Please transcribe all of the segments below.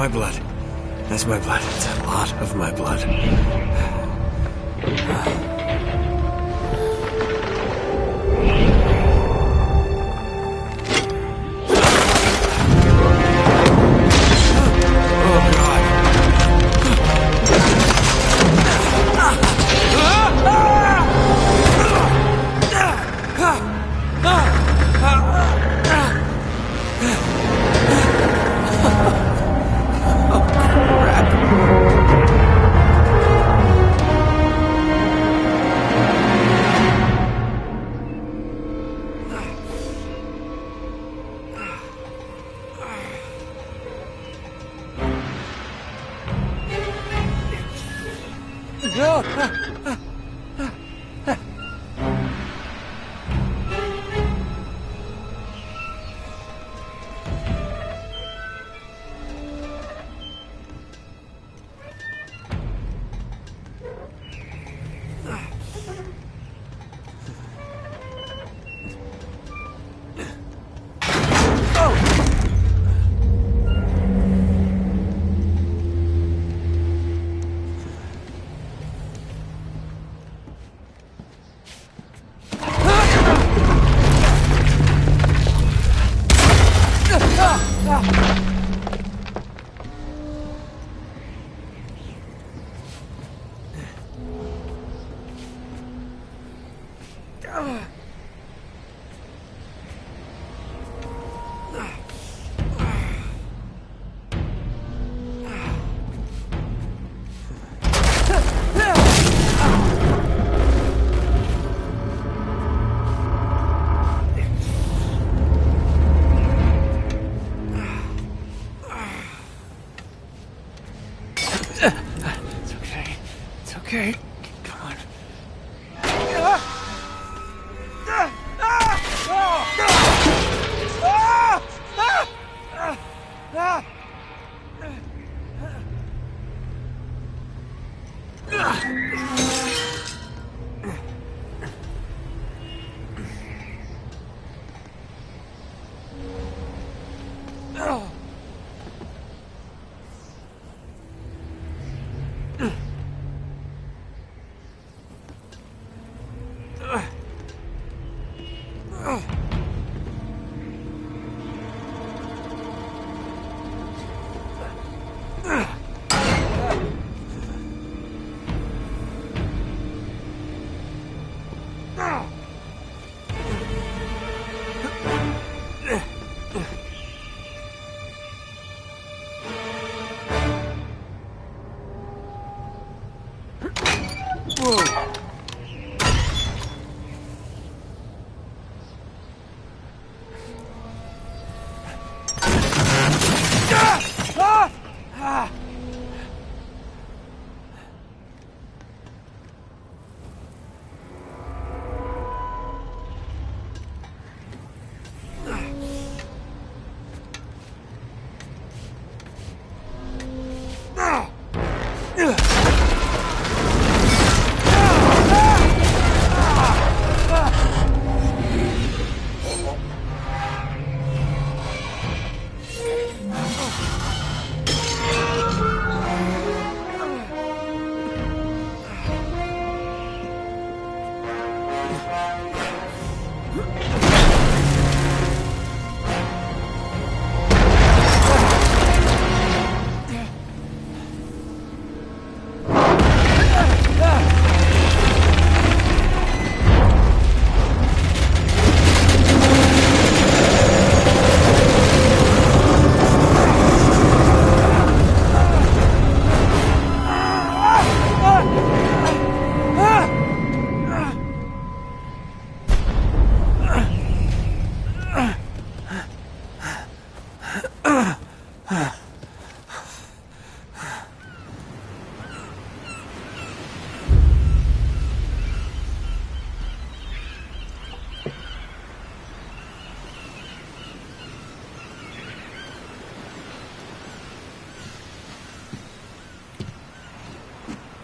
my blood. That's my blood. It's a lot of my blood. Okay, come on.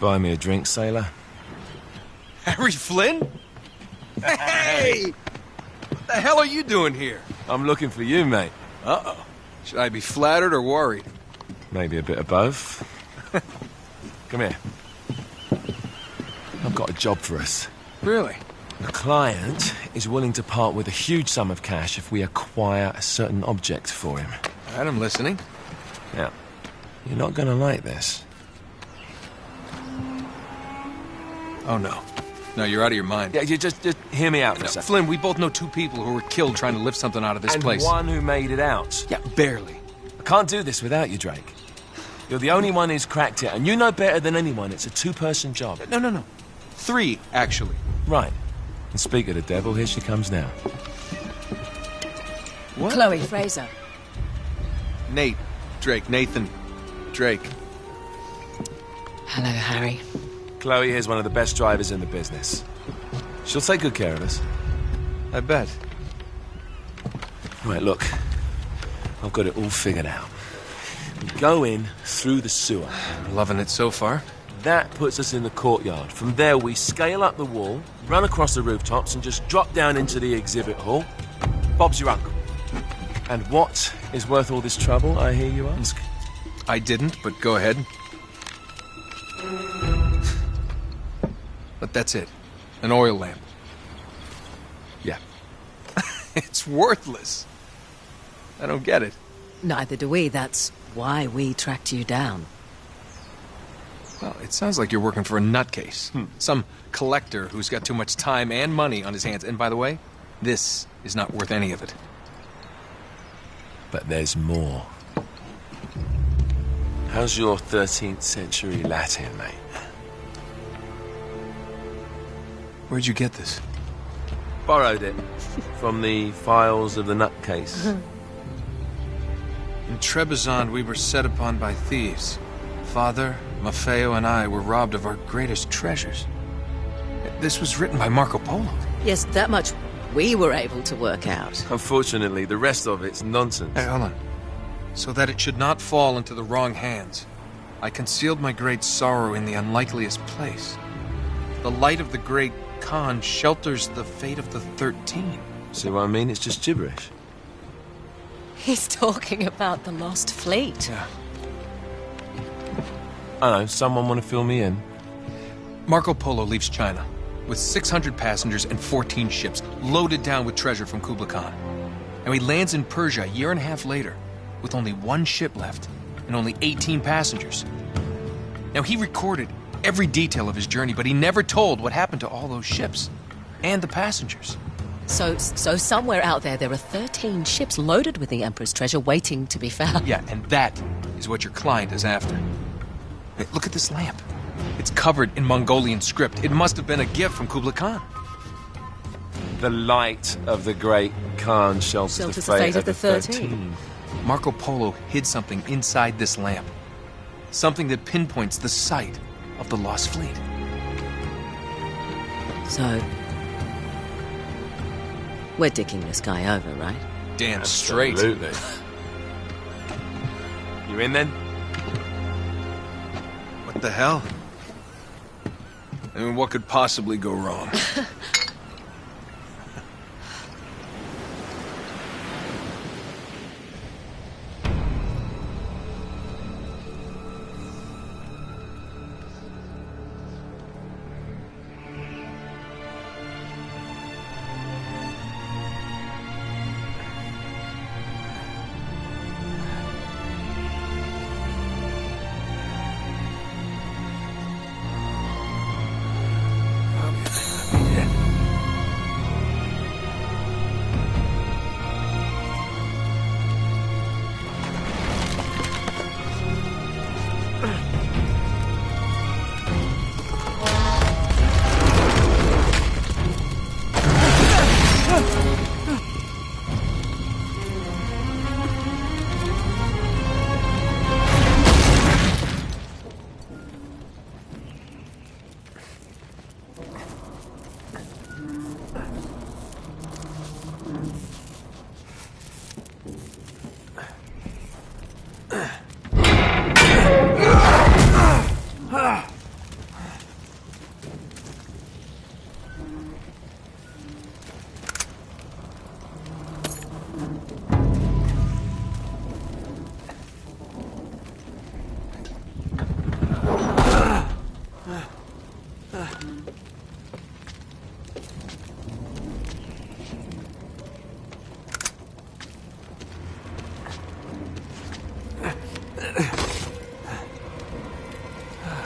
Buy me a drink, sailor? Harry Flynn? Hey! What the hell are you doing here? I'm looking for you, mate. Uh-oh. Should I be flattered or worried? Maybe a bit of both. Come here. I've got a job for us. Really? The client is willing to part with a huge sum of cash if we acquire a certain object for him. All right, I'm listening. Now, you're not going to like this. Oh, no. No, you're out of your mind. Yeah, you just hear me out for a second. Flynn, we both know two people who were killed trying to lift something out of this place. And one who made it out. Yeah, barely. I can't do this without you, Drake. You're the only one who's cracked it, and you know better than anyone it's a two-person job. No. 3, actually. Right. And speak of the devil, here she comes now. What? Chloe Fraser. Nate. Drake. Nathan. Drake. Hello, Harry. Chloe here's one of the best drivers in the business. She'll take good care of us. I bet. Right, look. I've got it all figured out. We go in through the sewer. Loving it so far. That puts us in the courtyard. From there, we scale up the wall, run across the rooftops, and just drop down into the exhibit hall. Bob's your uncle. And what is worth all this trouble, I hear you ask? I didn't, but go ahead. But that's it. An oil lamp. Yeah. It's worthless. I don't get it. Neither do we. That's why we tracked you down. Well, it sounds like you're working for a nutcase. Some collector who's got too much time and money on his hands. And by the way, this is not worth any of it. But there's more. How's your 13th century Latin, mate? Where'd you get this? Borrowed it from the files of the nutcase. In Trebizond, we were set upon by thieves. Father, Maffeo, and I were robbed of our greatest treasures. This was written by Marco Polo. Yes, that much we were able to work out. Unfortunately, the rest of it's nonsense. Hey, hold on. So that it should not fall into the wrong hands, I concealed my great sorrow in the unlikeliest place. The light of the great Khan shelters the fate of the 13. See what I mean? It's just gibberish. He's talking about the lost fleet. Yeah. I know, someone want to fill me in? Marco Polo leaves China with 600 passengers and 14 ships loaded down with treasure from Kublai Khan. And he lands in Persia a year and a half later with only one ship left and only 18 passengers. Now, he recorded every detail of his journey, but he never told what happened to all those ships and the passengers. So somewhere out there are 13 ships loaded with the Emperor's treasure waiting to be found. Yeah, and that is what your client is after. Hey, look at this lamp. It's covered in Mongolian script. It must have been a gift from Kublai Khan. The light of the great Khan shelters the fate of the 13. Marco Polo hid something inside this lamp. Something that pinpoints the site of the lost fleet. So, we're dicking this guy over, right? Damn straight. Absolutely. You in then? What the hell? I mean, what could possibly go wrong?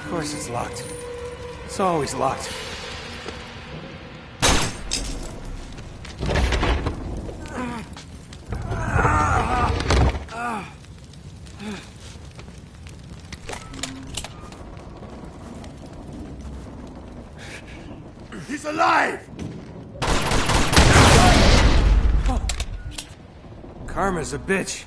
Of course it's locked. It's always locked. He's alive! Oh. Karma's a bitch.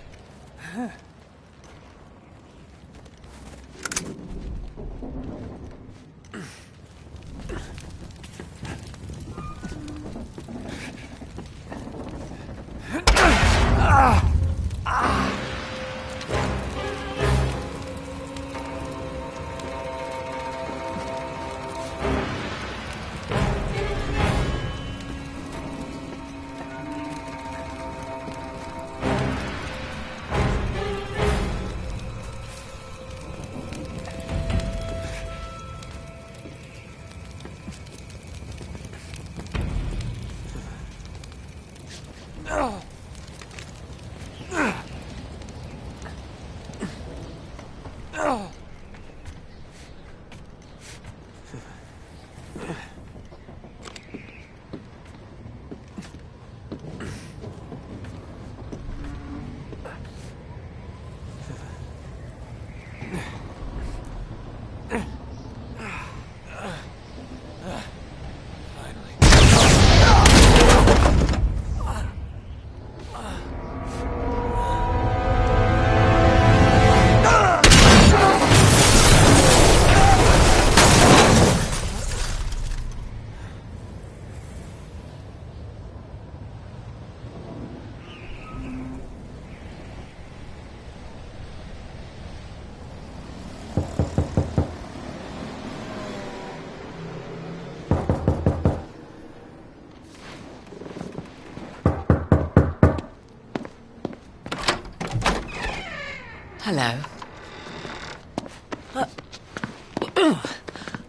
Hello.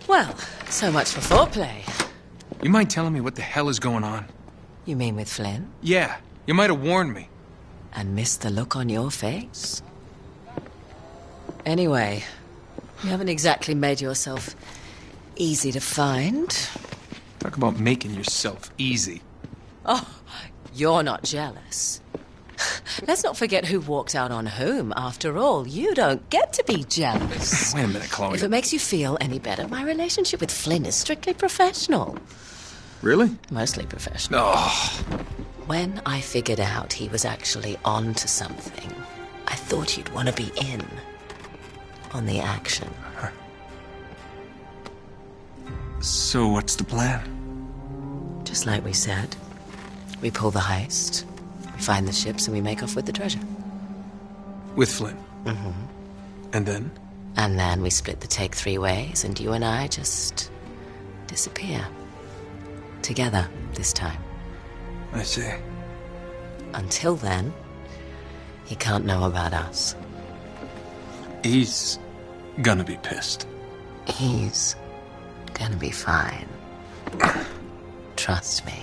Well, so much for foreplay. You mind telling me what the hell is going on? You mean with Flynn? Yeah, you might have warned me. And missed the look on your face? Anyway, you haven't exactly made yourself easy to find. Talk about making yourself easy. Oh, you're not jealous. Let's not forget who walked out on whom. After all, you don't get to be jealous. Wait a minute, Chloe. If it makes you feel any better, my relationship with Flynn is strictly professional. Really? Mostly professional. Oh. When I figured out he was actually on to something, I thought you'd want to be in on the action. So what's the plan? Just like we said. We pull the heist, we find the ships, and we make off with the treasure. With Flynn? Mm-hmm. And then? And then we split the take 3 ways, and you and I just disappear. Together, this time. I see. Until then, he can't know about us. He's gonna be pissed. He's gonna be fine. Trust me.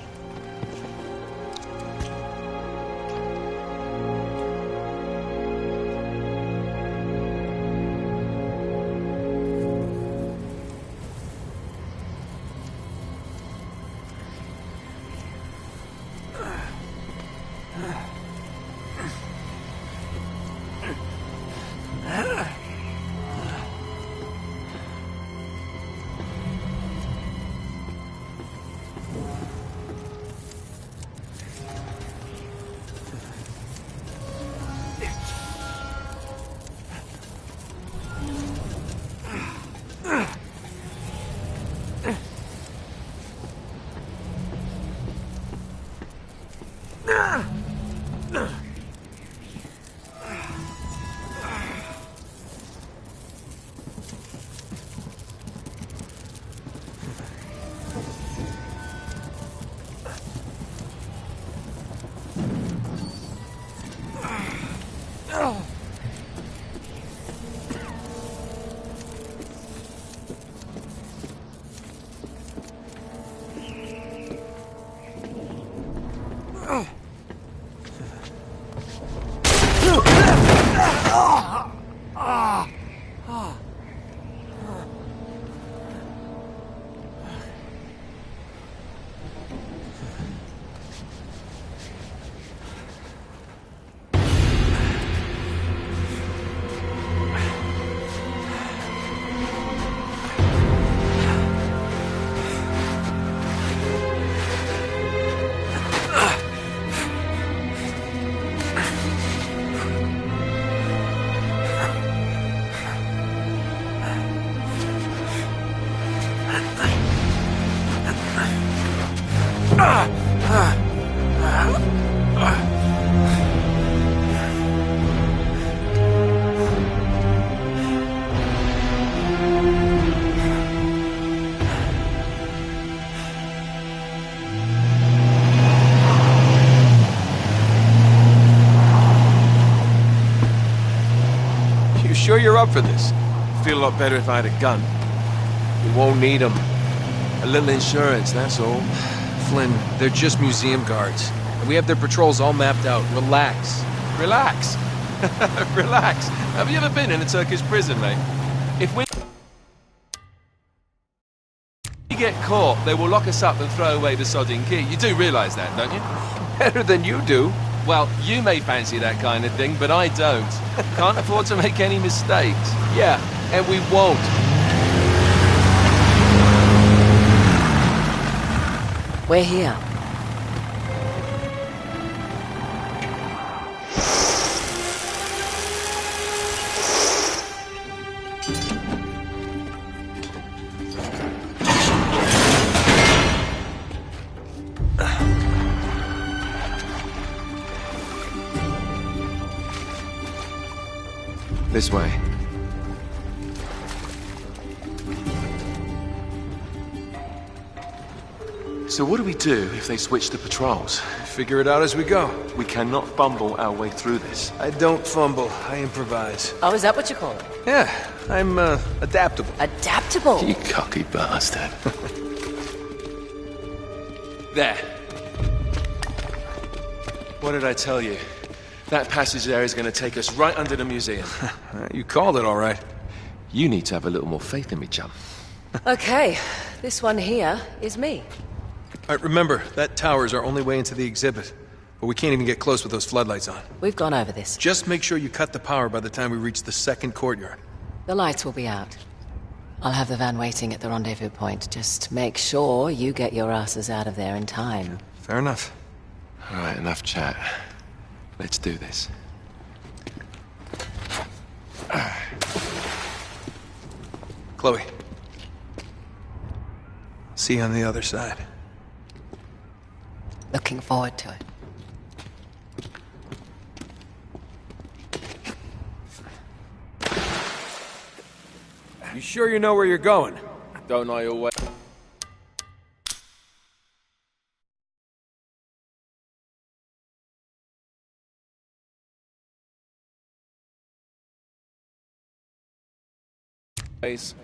You sure you're up for this? Feel a lot better if I had a gun. We won't need them. A little insurance, that's all. Flynn, they're just museum guards. And we have their patrols all mapped out. Relax. Relax. Relax. Have you ever been in a Turkish prison, mate? If we get caught, they will lock us up and throw away the sodding key. You do realise that, don't you? Better than you do. Well, you may fancy that kind of thing, but I don't. Can't afford to make any mistakes. Yeah, and we won't. We're here. This way. So what do we do if they switch the patrols? Figure it out as we go. We cannot fumble our way through this. I don't fumble, I improvise. Oh, is that what you call it? Yeah, I'm, adaptable. Adaptable. You cocky bastard. There. What did I tell you? That passage there is going to take us right under the museum. You called it all right. You need to have a little more faith in me, chum. Okay, this one here is me. All right, remember, that tower is our only way into the exhibit. But we can't even get close with those floodlights on. We've gone over this. Just make sure you cut the power by the time we reach the second courtyard. The lights will be out. I'll have the van waiting at the rendezvous point. Just make sure you get your asses out of there in time. Fair enough. All right, enough chat. Let's do this. Chloe. See you on the other side. Looking forward to it. You sure you know where you're going? Don't I always? Always.